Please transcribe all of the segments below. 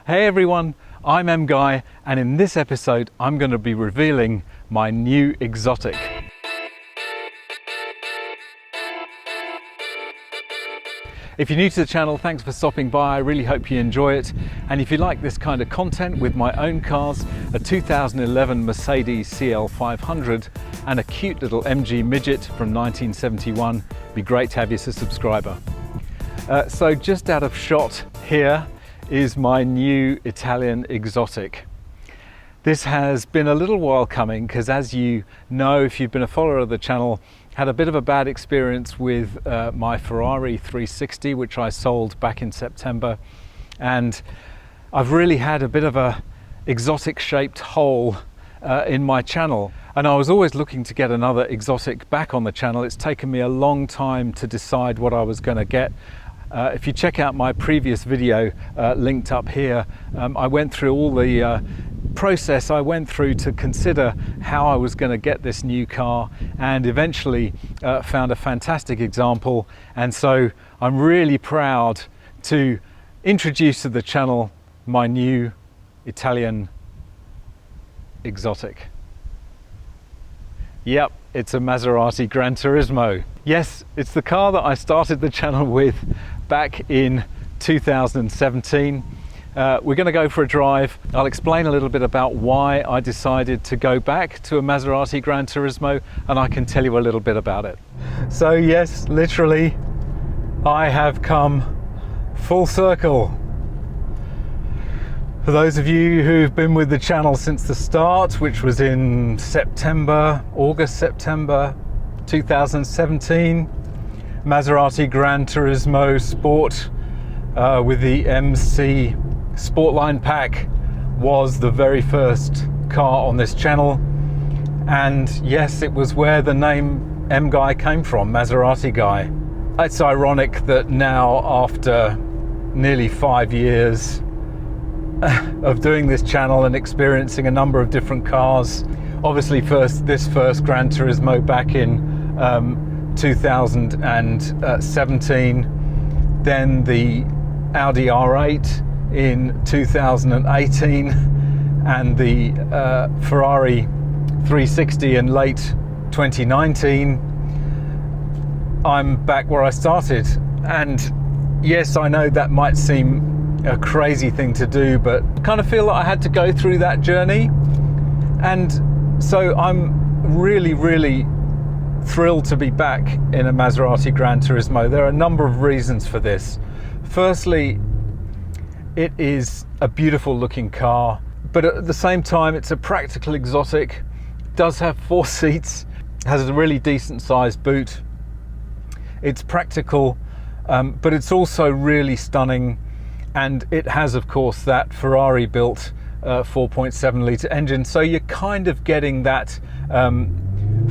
Hey everyone, I'm MGUY, and in this episode I'm going to be revealing my new exotic. If you're new to the channel, thanks for stopping by. I really hope you enjoy it. And if you like this kind of content with my own cars, a 2011 Mercedes CL 500 and a cute little MG midget from 1971, it'd be great to have you as a subscriber. So just out of shot here is my new Italian exotic. This has been a little while coming because, as you know, if you've been a follower of the channel, had a bit of a bad experience with my Ferrari 360, which I sold back in September, and I've really had a bit of a exotic shaped hole in my channel, and I was always looking to get another exotic back on the channel. It's taken me a long time to decide what I was going to get. If you check out my previous video linked up here, I went through all the process I went through to consider how I was going to get this new car, and eventually found a fantastic example. And so I'm really proud to introduce to the channel my new Italian exotic. Yep, it's a Maserati Gran Turismo. Yes, it's the car that I started the channel with back in 2017. We're going to go for a drive. I'll explain a little bit about why I decided to go back to a Maserati Gran Turismo, and I can tell you a little bit about it. So yes, literally, I have come full circle. For those of you who've been with the channel since the start, which was in August, September 2017, Maserati Gran Turismo Sport with the MC Sportline pack was the very first car on this channel. And yes, it was where the name MGUY came from, Maserati Guy. It's ironic that now, after nearly 5 years of doing this channel and experiencing a number of different cars, obviously this first Gran Turismo back in 2017, then the Audi R8 in 2018, and the Ferrari 360 in late 2019. I'm back where I started, and yes, I know that might seem a crazy thing to do, but I kind of feel that I had to go through that journey, and so I'm really thrilled to be back in a Maserati Gran Turismo. There are a number of reasons for this. Firstly, it is a beautiful looking car, but at the same time it's a practical exotic. It does have 4 seats, has a really decent sized boot. It's practical, but it's also really stunning, and it has, of course, that Ferrari built 4.7 litre engine, so you're kind of getting that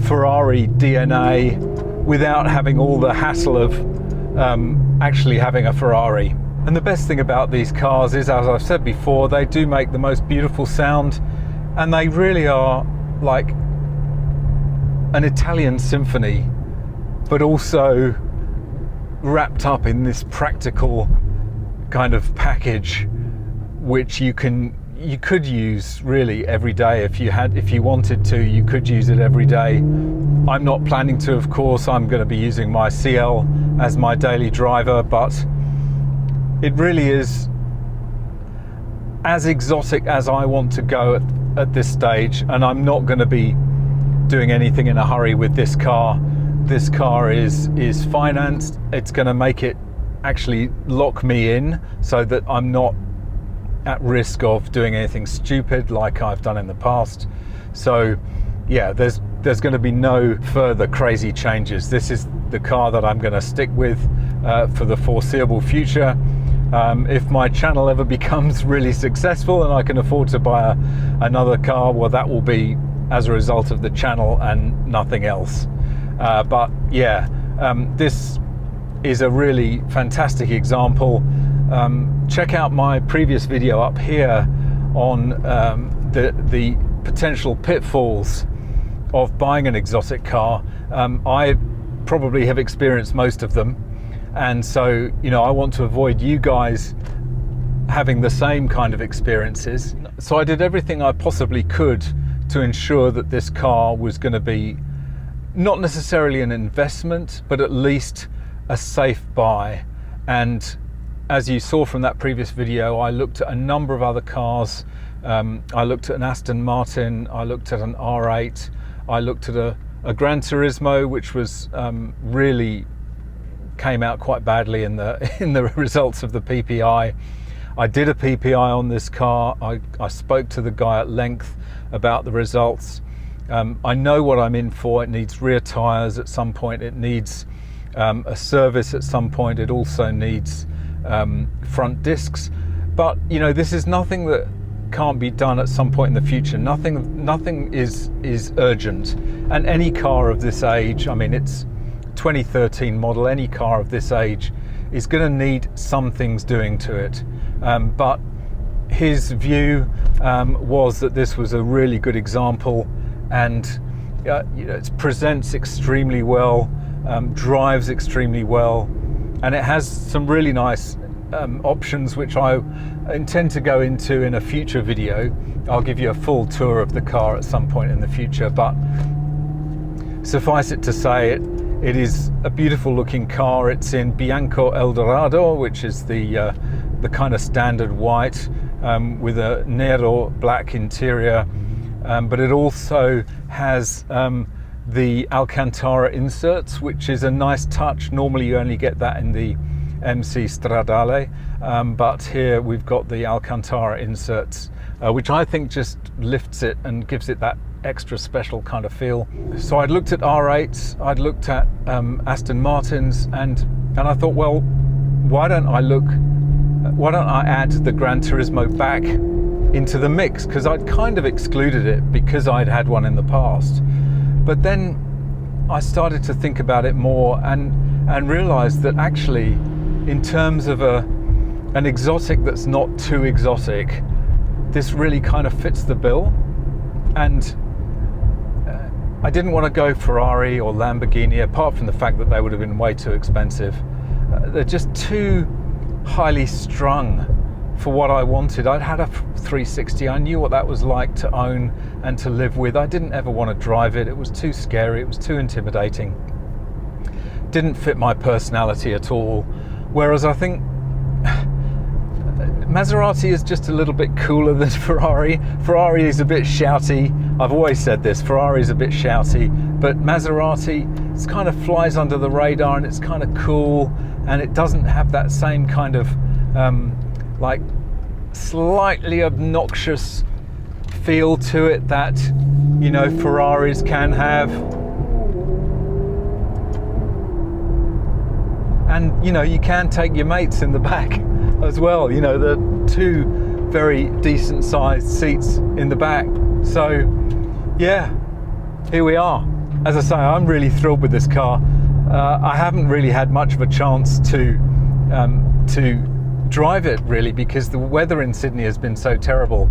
Ferrari DNA without having all the hassle of actually having a Ferrari. And the best thing about these cars is, as I've said before, they do make the most beautiful sound, and they really are like an Italian symphony, but also wrapped up in this practical kind of package, which you could use really every day if you wanted to. You could use it every day. I'm not planning to, of course. I'm going to be using my CL as my daily driver, but it really is as exotic as I want to go at this stage, and I'm not going to be doing anything in a hurry with this car. This car is financed. It's going to make it actually lock me in so that I'm not at risk of doing anything stupid like I've done in the past. So yeah, there's going to be no further crazy changes. This is the car that I'm going to stick with for the foreseeable future. If my channel ever becomes really successful and I can afford to buy another car, well, that will be as a result of the channel and nothing else. But yeah, this is a really fantastic example. Check out my previous video up here on the potential pitfalls of buying an exotic car. I probably have experienced most of them, and so, you know, I want to avoid you guys having the same kind of experiences. So I did everything I possibly could to ensure that this car was going to be not necessarily an investment, but at least a safe buy. And as you saw from that previous video, I looked at a number of other cars. I looked at an Aston Martin, I looked at an R8, I looked at a Gran Turismo, which was really came out quite badly in the results of the PPI. I did a PPI on this car. I spoke to the guy at length about the results. I know what I'm in for. It needs rear tyres at some point. It needs a service at some point. It also needs front discs. But you know, this is nothing that can't be done at some point in the future. Nothing is urgent. And any car of this age, I mean, it's 2013 model, any car of this age is going to need some things doing to it. But his view was that this was a really good example, and you know, it presents extremely well, drives extremely well, and it has some really nice options which I intend to go into in a future video. I'll give you a full tour of the car at some point in the future, but suffice it to say, it is a beautiful looking car. It's in Bianco Eldorado, which is the kind of standard white with a Nero black interior, but it also has the Alcantara inserts, which is a nice touch. Normally you only get that in the MC Stradale, but here we've got the Alcantara inserts, which I think just lifts it and gives it that extra special kind of feel. So I'd looked at R8s, I'd looked at Aston Martins, and I thought, well, why don't I add the Gran Turismo back into the mix, because I'd kind of excluded it because I'd had one in the past. But then I started to think about it more and realized that actually, in terms of an exotic that's not too exotic, this really kind of fits the bill. And I didn't want to go Ferrari or Lamborghini, apart from the fact that they would have been way too expensive. They're just too highly strung for what I wanted. I'd had a 360. I knew what that was like to own and to live with. I didn't ever want to drive it. It was too scary. It was too intimidating. Didn't fit my personality at all. Whereas I think Maserati is just a little bit cooler than Ferrari. Ferrari is a bit shouty. I've always said this, Ferrari is a bit shouty, but Maserati, it kind of flies under the radar, and it's kind of cool, and it doesn't have that same kind of like slightly obnoxious feel to it that, you know, Ferraris can have. And you know, you can take your mates in the back as well. You know, the two very decent sized seats in the back. So yeah, here we are. As I say, I'm really thrilled with this car. I haven't really had much of a chance to drive it really, because the weather in Sydney has been so terrible.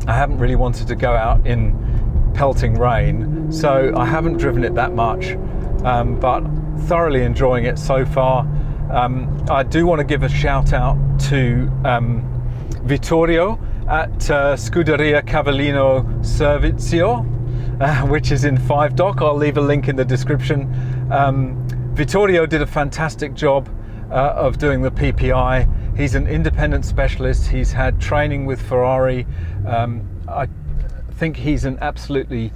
I haven't really wanted to go out in pelting rain, so I haven't driven it that much, but thoroughly enjoying it so far. I do want to give a shout out to Vittorio at Scuderia Cavallino Servizio, which is in 5 Dock. I'll leave a link in the description. Vittorio did a fantastic job of doing the PPI. He's an independent specialist. He's had training with Ferrari. I think he's an absolutely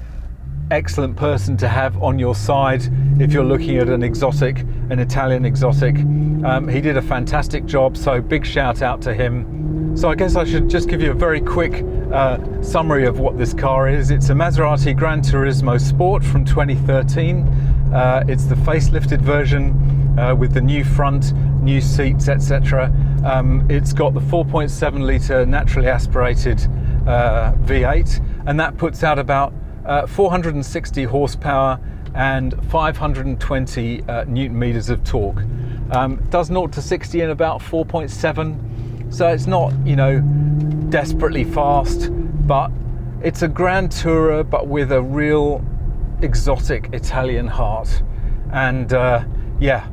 excellent person to have on your side if you're looking at an exotic, an Italian exotic. He did a fantastic job, so big shout out to him. So I guess I should just give you a very quick summary of what this car is. It's a Maserati Gran Turismo Sport from 2013. It's the facelifted version with the new front, new seats, etc. It's got the 4.7 litre naturally aspirated V8, and that puts out about 460 horsepower and 520 newton meters of torque. Does 0 to 60 in about 4.7, so it's not, you know, desperately fast, but it's a Grand Tourer but with a real exotic Italian heart. And yeah,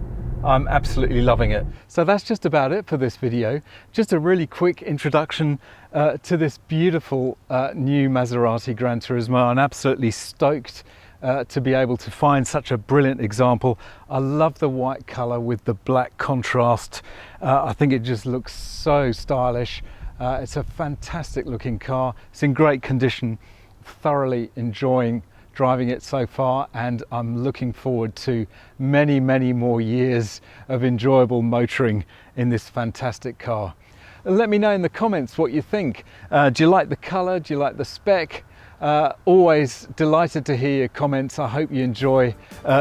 I'm absolutely loving it. So that's just about it for this video. Just a really quick introduction to this beautiful new Maserati Gran Turismo. I'm absolutely stoked to be able to find such a brilliant example. I love the white color with the black contrast. I think it just looks so stylish. It's a fantastic looking car. It's in great condition. Thoroughly enjoying driving it so far, and I'm looking forward to many more years of enjoyable motoring in this fantastic car. Let me know in the comments what you think. Do you like the color? Do you like the spec? Always delighted to hear your comments. I hope you enjoy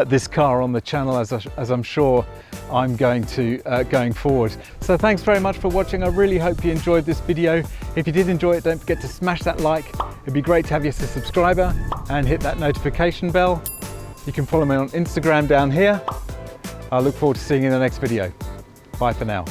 this car on the channel, as I'm sure I'm going to going forward. So thanks very much for watching. I really hope you enjoyed this video. If you did enjoy it, don't forget to smash that like. It'd be great to have you as a subscriber and hit that notification bell. You can follow me on Instagram down here. I look forward to seeing you in the next video. Bye for now.